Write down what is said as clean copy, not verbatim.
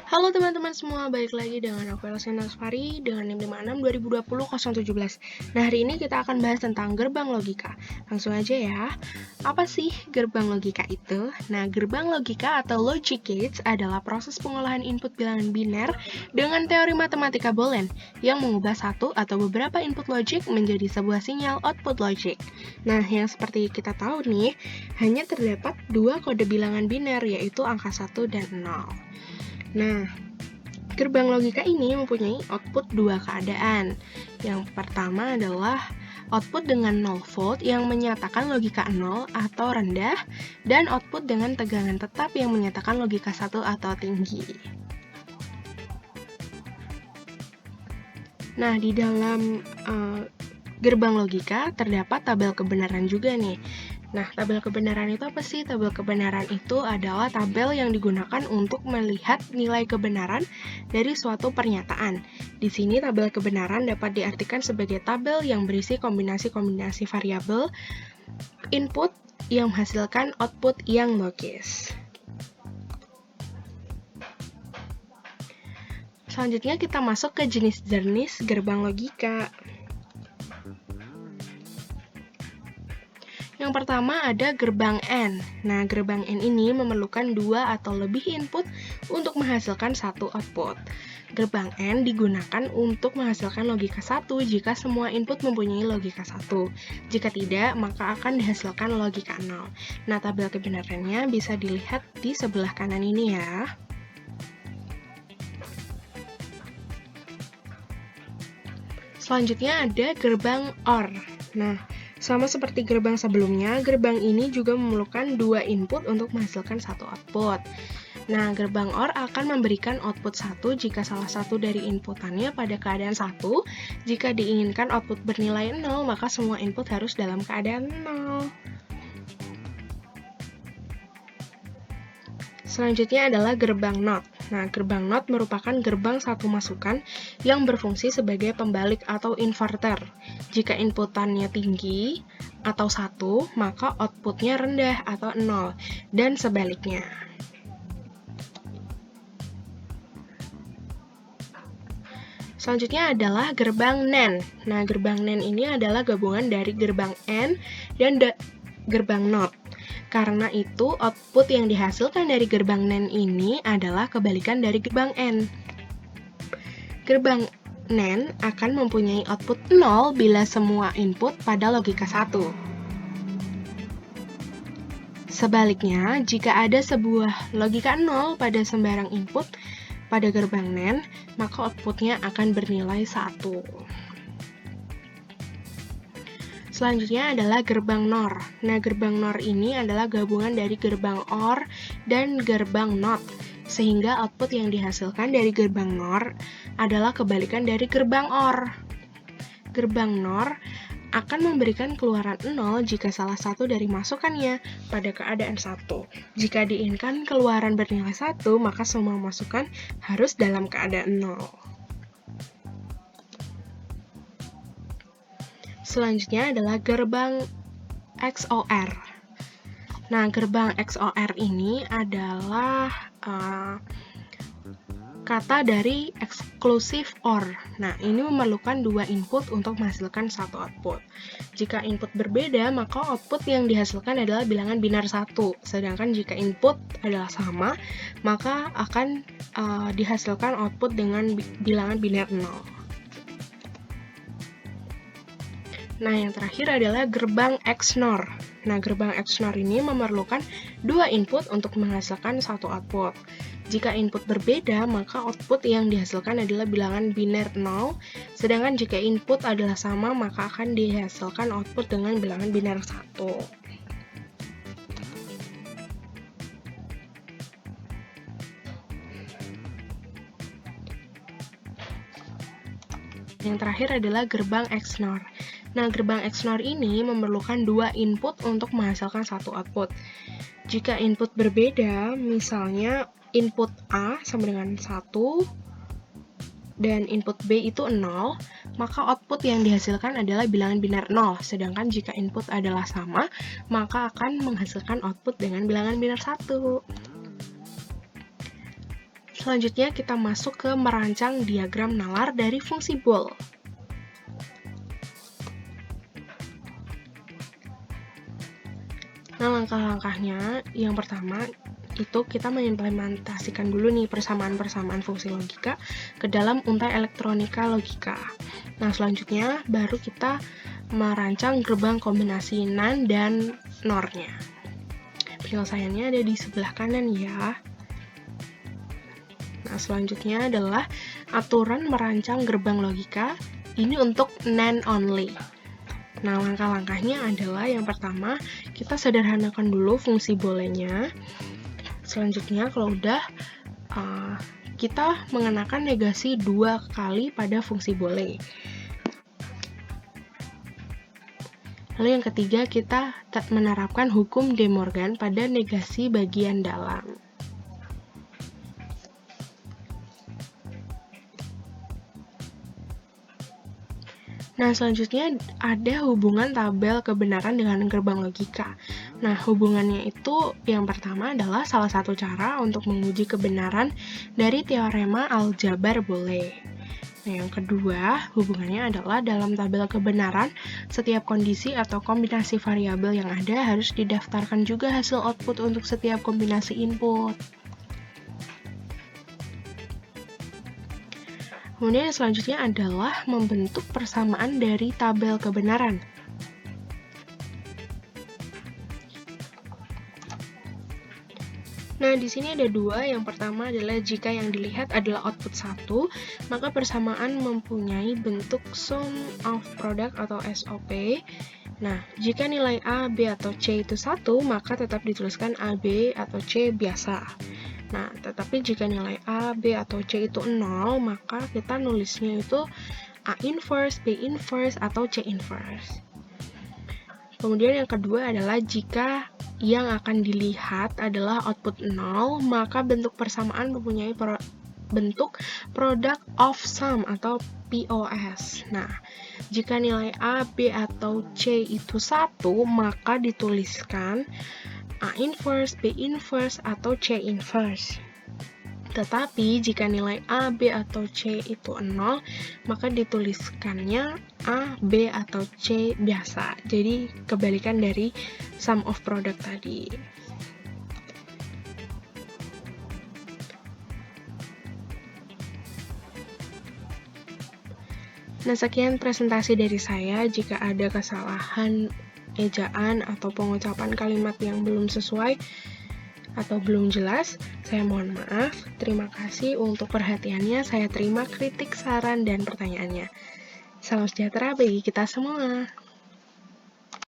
Halo teman-teman semua, balik lagi dengan aku Elsen Nasfari dengan NIM 56 2020 017. Nah, hari ini kita akan bahas tentang gerbang logika. Langsung aja ya. Apa sih gerbang logika itu? Nah, gerbang logika atau logic gates adalah proses pengolahan input bilangan biner dengan teori matematika Boolean yang mengubah satu atau beberapa input logic menjadi sebuah sinyal output logic. Nah, yang seperti kita tahu nih, hanya terdapat dua kode bilangan biner, yaitu angka 1 dan 0. Nah, gerbang logika ini mempunyai output dua keadaan. Yang pertama adalah output dengan 0 volt yang menyatakan logika 0 atau rendah, dan output dengan tegangan tetap yang menyatakan logika 1 atau tinggi. Nah, di dalam gerbang logika terdapat tabel kebenaran juga nih. Nah, tabel kebenaran itu apa sih? Tabel kebenaran itu adalah tabel yang digunakan untuk melihat nilai kebenaran dari suatu pernyataan. Di sini tabel kebenaran dapat diartikan sebagai tabel yang berisi kombinasi-kombinasi variabel input yang menghasilkan output yang logis. Selanjutnya kita masuk ke jenis-jenis gerbang logika. Yang pertama ada gerbang AND. Nah, gerbang AND ini memerlukan dua atau lebih input untuk menghasilkan satu output. Gerbang AND digunakan untuk menghasilkan logika 1 jika semua input mempunyai logika 1. Jika tidak, maka akan dihasilkan logika 0. Nah, tabel kebenarannya bisa dilihat di sebelah kanan ini ya. Selanjutnya ada gerbang OR. Nah, sama seperti gerbang sebelumnya, gerbang ini juga memerlukan dua input untuk menghasilkan satu output. Nah, gerbang OR akan memberikan output 1 jika salah satu dari inputannya pada keadaan 1. Jika diinginkan output bernilai 0, maka semua input harus dalam keadaan 0. Selanjutnya adalah gerbang NOT. Nah, gerbang NOT merupakan gerbang satu masukan yang berfungsi sebagai pembalik atau inverter. Jika inputannya tinggi atau 1, maka outputnya rendah atau 0, dan sebaliknya. Selanjutnya adalah gerbang NAND. Nah, gerbang NAND ini adalah gabungan dari gerbang AND dan gerbang NOT. Karena itu, output yang dihasilkan dari gerbang NAND ini adalah kebalikan dari gerbang AND. Gerbang NAND akan mempunyai output 0 bila semua input pada logika 1. Sebaliknya, jika ada sebuah logika 0 pada sembarang input pada gerbang NAND, maka outputnya akan bernilai 1. Selanjutnya adalah gerbang NOR. Nah, gerbang NOR ini adalah gabungan dari gerbang OR dan gerbang NOT, sehingga output yang dihasilkan dari gerbang NOR adalah kebalikan dari gerbang OR. Gerbang NOR akan memberikan keluaran 0 jika salah satu dari masukannya pada keadaan 1. Jika diinginkan keluaran bernilai 1, maka semua masukan harus dalam keadaan 0. Selanjutnya adalah gerbang XOR. Nah, gerbang XOR ini adalah kata dari exclusive OR. Nah, ini memerlukan dua input untuk menghasilkan satu output. Jika input berbeda, maka output yang dihasilkan adalah bilangan biner 1. Sedangkan jika input adalah sama, maka akan dihasilkan output dengan bilangan biner 0. Nah, yang terakhir adalah gerbang XNOR. Nah, gerbang XNOR ini memerlukan dua input untuk menghasilkan satu output. Jika input berbeda, maka output yang dihasilkan adalah bilangan biner 0, sedangkan jika input adalah sama, maka akan dihasilkan output dengan bilangan biner 1. Yang terakhir adalah gerbang XNOR. Nah, gerbang XNOR ini memerlukan dua input untuk menghasilkan satu output. Jika input berbeda, misalnya input A sama dengan 1 dan input B itu 0, maka output yang dihasilkan adalah bilangan biner 0. Sedangkan jika input adalah sama, maka akan menghasilkan output dengan bilangan biner 1. Selanjutnya kita masuk ke merancang diagram nalar dari fungsi bool. Nah, langkah-langkahnya yang pertama itu kita mengimplementasikan dulu nih persamaan-persamaan fungsi logika ke dalam untai elektronika logika. Nah, selanjutnya baru kita merancang gerbang kombinasi NAND dan NOR-nya. Penyelesaiannya ada di sebelah kanan ya. Nah, selanjutnya adalah aturan merancang gerbang logika. Ini untuk NAND only. Nah, langkah-langkahnya adalah yang pertama, kita sederhanakan dulu fungsi bolehnya. Selanjutnya, kalau udah, kita mengenakan negasi 2 kali pada fungsi boleh. Lalu yang ketiga, kita menerapkan hukum De Morgan pada negasi bagian dalam. Nah, selanjutnya ada hubungan tabel kebenaran dengan gerbang logika. Nah, hubungannya itu yang pertama adalah salah satu cara untuk menguji kebenaran dari teorema aljabar boleh. Nah, yang kedua, hubungannya adalah dalam tabel kebenaran, setiap kondisi atau kombinasi variabel yang ada harus didaftarkan juga hasil output untuk setiap kombinasi input. Kemudian yang selanjutnya adalah membentuk persamaan dari tabel kebenaran. Nah, di sini ada dua. Yang pertama adalah jika yang dilihat adalah output 1, maka persamaan mempunyai bentuk sum of product atau SOP. Nah, jika nilai A, B, atau C itu 1, maka tetap dituliskan A, B, atau C biasa. Nah, tetapi jika nilai A, B, atau C itu 0, maka kita nulisnya itu A inverse, B inverse, atau C inverse. Kemudian yang kedua adalah jika yang akan dilihat adalah output 0, maka bentuk persamaan mempunyai bentuk product of sum atau POS. Nah, jika nilai A, B, atau C itu 1, maka dituliskan A inverse, B inverse, atau C inverse. Tetapi jika nilai A, B, atau C itu 0, maka dituliskannya A, B, atau C biasa. Jadi kebalikan dari sum of product tadi. Nah, sekian presentasi dari saya. Jika ada kesalahan ejaan atau pengucapan kalimat yang belum sesuai atau belum jelas, saya mohon maaf. Terima kasih untuk perhatiannya. Saya terima kritik, saran, dan pertanyaannya. Salam sejahtera bagi kita semua.